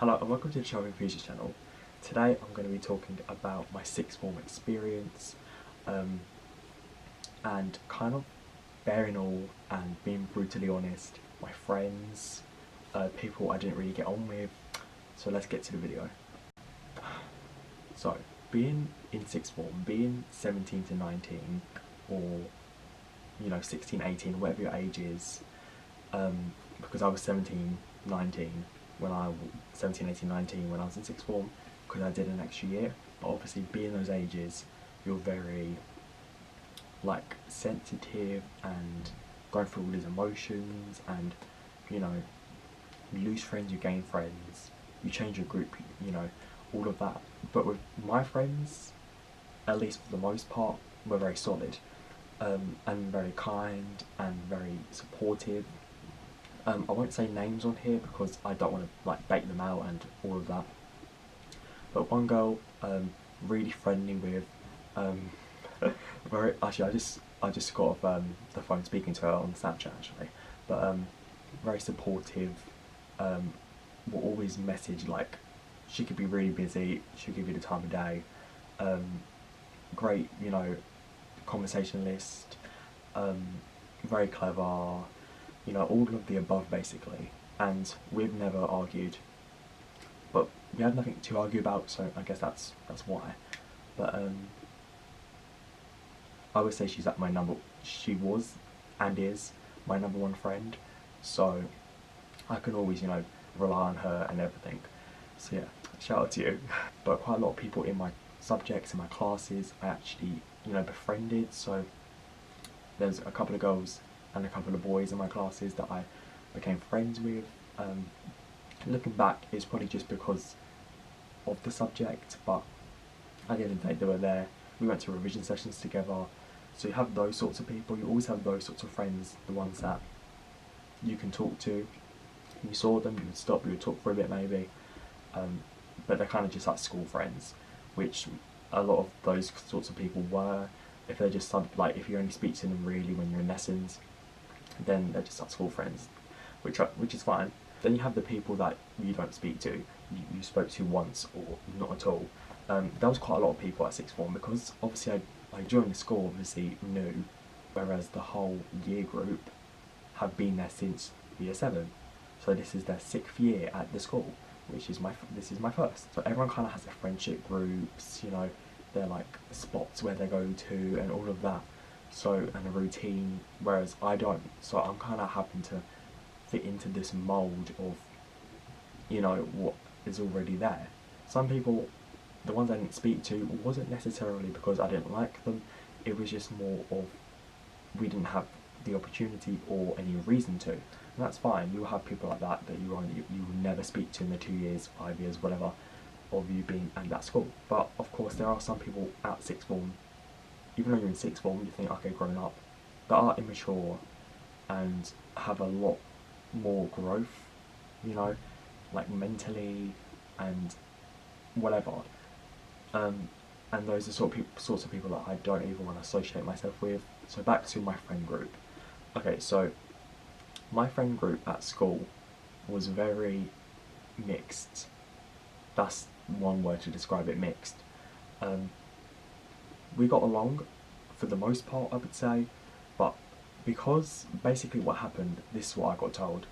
Hello and welcome to the Child Future channel. Today I'm going to be talking about my sixth form experience and kind of bearing all and being brutally honest, my friends, people I didn't really get on with. So let's get to the video. So being in sixth form, being 17 to 19 or 16, 18, whatever your age is, because I was 17, 19 when I was 17, 18, 19 when I was in sixth form, because I did an extra year. But obviously being those ages, you're very like sensitive and going through all these emotions, and you lose friends, you gain friends, you change your group, all of that. But with my friends, at least for the most part, were very solid and very kind and very supportive. I won't say names on here because I don't want to like bait them out and all of that. But one girl, really friendly with, very actually I just got off the phone speaking to her on Snapchat actually, but very supportive. Will always message, like she could be really busy, she'll give you the time of day. Great, conversationalist, very clever. All of the above basically, and we've never argued, but we had nothing to argue about, so I guess that's why. But I would say she was and is my number one friend, so I can always rely on her and everything. So yeah, shout out to you. But quite a lot of people in my subjects, in my classes, I actually befriended. So there's a couple of girls and a couple of boys in my classes that I became friends with. Looking back, it's probably just because of the subject, but at the end of the day they were there. We went to revision sessions together, so you have those sorts of people. You always have those sorts of friends, the ones that you can talk to. You saw them, you would stop, you would talk for a bit maybe, but they're kind of just like school friends, which a lot of those sorts of people were. If they're just if you only speak to them really when you're in lessons, then they're just like school friends, which is fine. Then you have the people that you don't speak to, you spoke to once or not at all. There was quite a lot of people at sixth form, because obviously I joined the school obviously new, whereas the whole year group have been there since year 7. So this is their 6th year at the school, which is this is my first. So everyone kind of has their friendship groups, they're like spots where they go to and all of that. So, and a routine, whereas I don't. So I'm kind of having to fit into this mould of, what is already there. Some people, the ones I didn't speak to, wasn't necessarily because I didn't like them, it was just more of we didn't have the opportunity or any reason to. And that's fine. You'll have people like that you will never speak to in the 2 years, 5 years, whatever, of you being at that school. But of course there are some people at sixth form, even though you're in sixth form, you think, okay, grown up, that are immature and have a lot more growth, like mentally and whatever. And those are sorts of people that I don't even want to associate myself with. So back to my friend group. Okay, so my friend group at school was very mixed. That's one word to describe it, mixed. We got along for the most part, I would say, but because basically what happened, this is what I got told,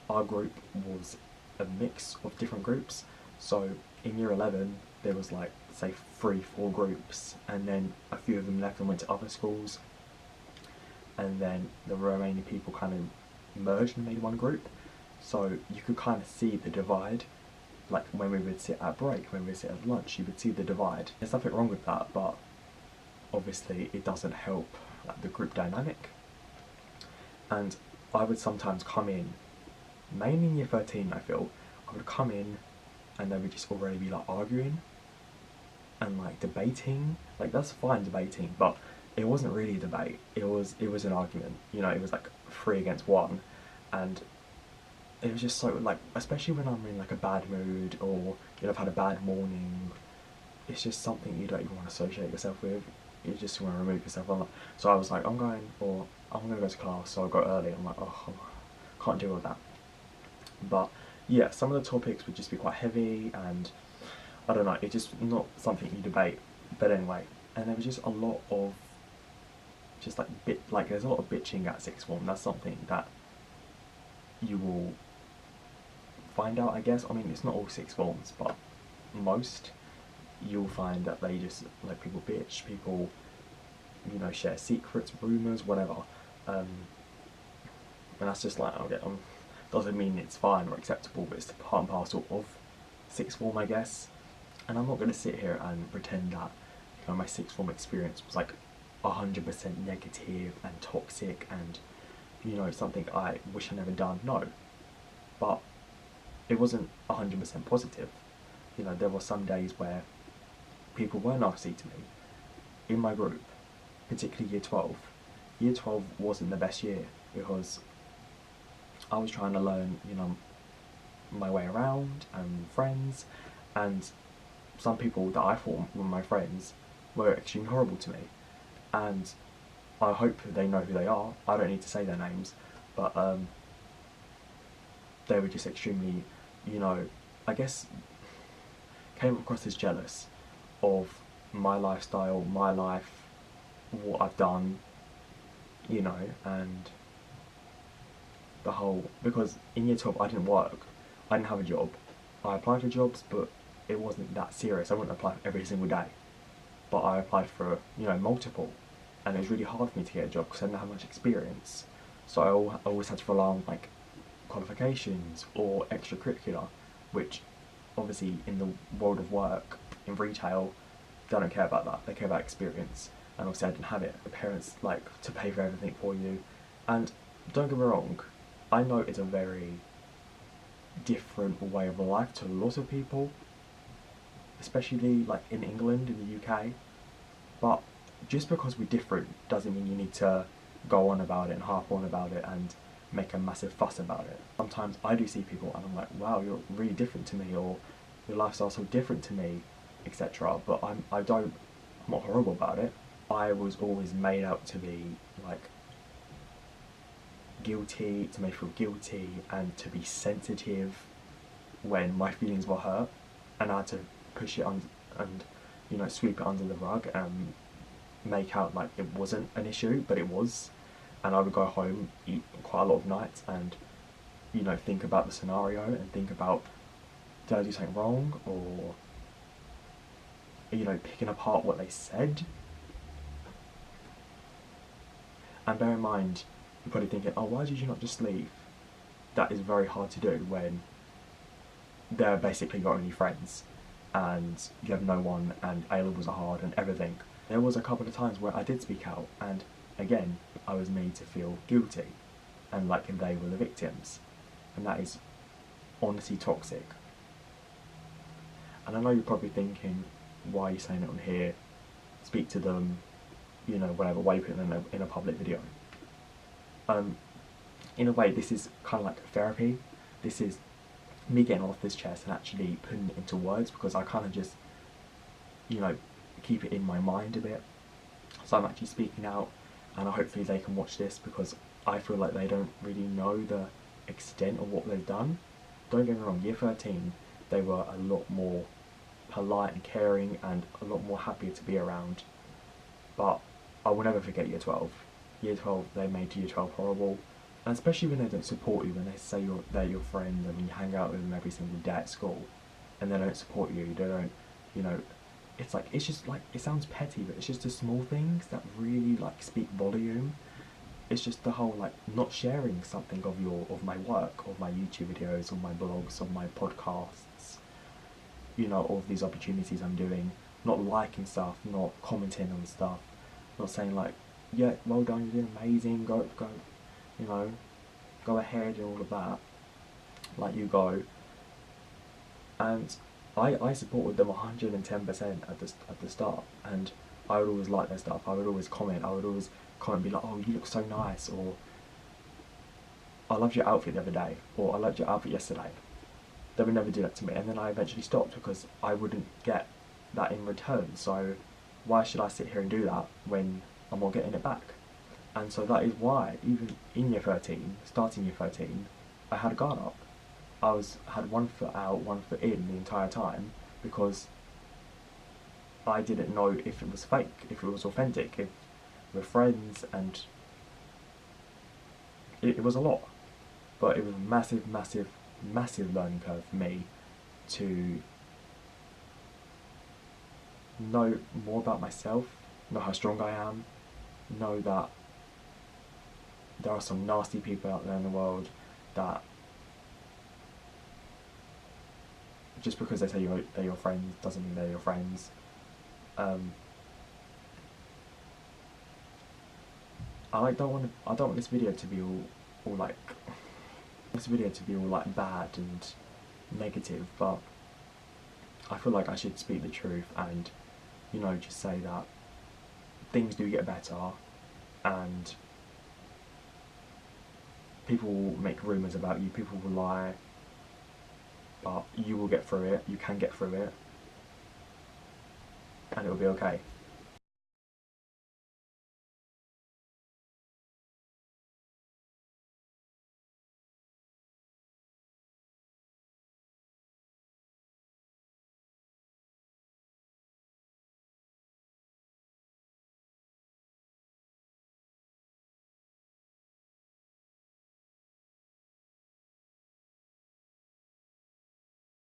our group was a mix of different groups. So in year 11 there was like, say, 3-4 groups, and then a few of them left and went to other schools, and then the remaining people kind of merged and made one group. So you could kind of see the divide. Like when we would sit at break, when we would sit at lunch, you would see the divide. There's nothing wrong with that, but obviously it doesn't help like the group dynamic. And I would sometimes come in, mainly in year 13 I feel, I would come in and they would just already be like arguing and like debating. Like that's fine, debating, but it wasn't really a debate, it was an argument. It was like 3 against 1, and it was just so, like, especially when I'm in like a bad mood or I've had a bad morning, it's just something you don't even want to associate yourself with. You just want to remove yourself from it. So I was like, I'm going to go to class, so I go early. I'm like, oh, can't deal with that. But yeah, some of the topics would just be quite heavy, and I don't know, it's just not something you debate. But anyway, and there was just a lot of just like there's a lot of bitching at sixth form. That's something that you will find out, I guess. I mean, it's not all sixth forms, but most, you'll find that they just, like, people bitch, people, you know, share secrets, rumours, whatever. And that's just like, okay, doesn't mean it's fine or acceptable, but it's part and parcel of sixth form, I guess. And I'm not going to sit here and pretend that, you know, my sixth form experience was like 100% negative and toxic and, you know, something I wish I never done. No, but it wasn't 100% positive. You know, there were some days where people were nasty to me in my group, particularly year 12. Year 12 wasn't the best year because I was trying to learn, you know, my way around and friends, and some people that I thought were my friends were extremely horrible to me. And I hope they know who they are. I don't need to say their names, but they were just extremely, you know, I guess came across as jealous of my lifestyle, my life, what I've done, you know, and the whole, because in year 12 I didn't work, I didn't have a job. I applied for jobs, but it wasn't that serious. I wouldn't apply for every single day, but I applied for, you know, multiple, and it was really hard for me to get a job because I didn't have much experience. So I always had to rely on like qualifications or extracurricular, which obviously in the world of work, in retail, they don't care about that. They care about experience, and obviously I didn't have it. The parents like to pay for everything for you, and don't get me wrong, I know it's a very different way of life to a lot of people, especially like in England, in the UK, but just because we're different doesn't mean you need to go on about it and harp on about it and make a massive fuss about it. Sometimes I do see people and I'm like, wow, you're really different to me, or your lifestyle's so different to me, etc. But I'm not horrible about it. I was always made out to be like guilty, to make me feel guilty, and to be sensitive when my feelings were hurt, and I had to push it on and, you know, sweep it under the rug and make out like it wasn't an issue, but it was. And I would go home, eat quite a lot of nights, and, you know, think about the scenario and think about, did I do something wrong, or, you know, picking apart what they said. And bear in mind, you're probably thinking, oh, why did you not just leave? That is very hard to do when they're basically your only friends and you have no one, and A-levels are hard and everything. There was a couple of times where I did speak out, and again, I was made to feel guilty and like they were the victims, and that is honestly toxic. And I know you're probably thinking, why are you saying it on here? Speak to them, you know, whatever, why are you putting them in a public video? In a way, this is kind of like therapy. This is me getting off this chest and actually putting it into words, because I kind of just, you know, keep it in my mind a bit. So I'm actually speaking out, and hopefully they can watch this, because I feel like they don't really know the extent of what they've done. Don't get me wrong, year 13, they were a lot more polite and caring and a lot more happier to be around. But I will never forget year 12. Year 12, they made year 12 horrible. And especially when they don't support you, when they say they're your friend, and when you hang out with them every single day at school, and they don't support you, they don't, you know, it's like, it's just like, it sounds petty, but it's just the small things that really like speak volume. It's just the whole like not sharing something of my work, of my YouTube videos, of my blogs, of my podcasts, you know, all of these opportunities I'm doing, not liking stuff, not commenting on stuff, not saying like, yeah, well done, you're doing amazing, go, you know, go ahead and all of that, like you go. And I supported them 110% at the start, and I would always like their stuff, I would always comment and be like, oh, you look so nice, or I loved your outfit the other day, or I loved your outfit yesterday. They would never do that to me, and then I eventually stopped because I wouldn't get that in return, so why should I sit here and do that when I'm not getting it back? And so that is why, even in year 13, starting year 13, I had a guard up. had one foot out, one foot in the entire time, because I didn't know if it was fake, if it was authentic, if we're friends, and it was a lot. But it was a massive, massive, massive learning curve for me to know more about myself, know how strong I am, know that there are some nasty people out there in the world that just because they say they're your friends doesn't mean they're your friends. I don't want this video to be all like bad and negative, but I feel like I should speak the truth and, you know, just say that things do get better, and people will make rumours about you, people will lie, but you will get through it, you can get through it, and it'll be okay.